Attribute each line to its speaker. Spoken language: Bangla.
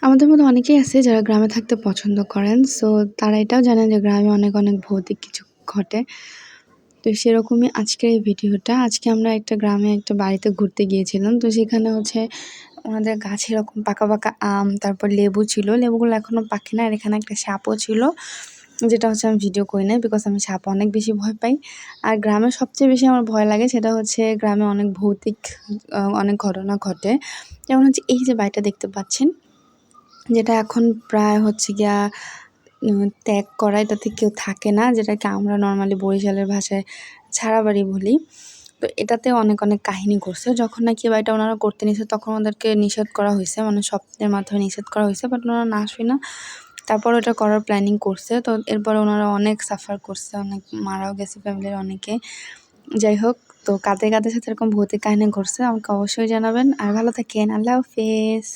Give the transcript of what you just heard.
Speaker 1: আমাদের মধ্যে অনেকেই আছে যারা গ্রামে থাকতে পছন্দ করেন। সো তারা এটাও জানেন যে গ্রামে অনেক ভৌতিক কিছু ঘটে। তো সেরকমই আজকের এই ভিডিওটা। আজকে আমরা একটা গ্রামে একটা বাড়িতে ঘুরতে গিয়েছিলাম। তো সেখানে হচ্ছে ওনাদের গাছে এরকম পাকা আম, তারপর লেবু ছিল। লেবুগুলো এখনো পাকে না। আর এখানে একটা সাপও ছিল। যেটা হচ্ছে আমি ভিডিও করি নাই বিকজ আমি সাপ অনেক বেশি ভয় পাই। আর গ্রামে সবচেয়ে বেশি আমার ভয় লাগে সেটা হচ্ছে গ্রামে অনেক ভৌতিক অনেক ঘটনা ঘটে। যেমন হচ্ছে এই যে বাড়িটা দেখতে পাচ্ছেন, যেটা এখন প্রায় হচ্ছে গিয়া ত্যাগ করা, এটাতে কেউ থাকে না, যেটাকে আমরা নর্মালি বরিশালের ভাষায় ছাড়া বাড়ি বলি। তো এটাতে অনেক কাহিনী ঘটছে। যখন নাকি এ বাড়িটা ওনারা করতে নিছে তখন ওদেরকে নিষেধ করা হয়েছে, মানে স্বপ্নের মাধ্যমে নিষেধ করা হয়েছে, বাট ওনারা না শুনে তারপর ওটা করার প্ল্যানিং করছে। তো এরপরে ওনারা অনেক সাফার করছে, অনেক মারাও গেছে ফ্যামিলির অনেকে। যাই হোক, তো কাদের সাথে এরকম ভৌতিক কাহিনী ঘটছে আমাকে অবশ্যই জানাবেন। আর ভালো থাকেন। আল্লাহ হাফেজ।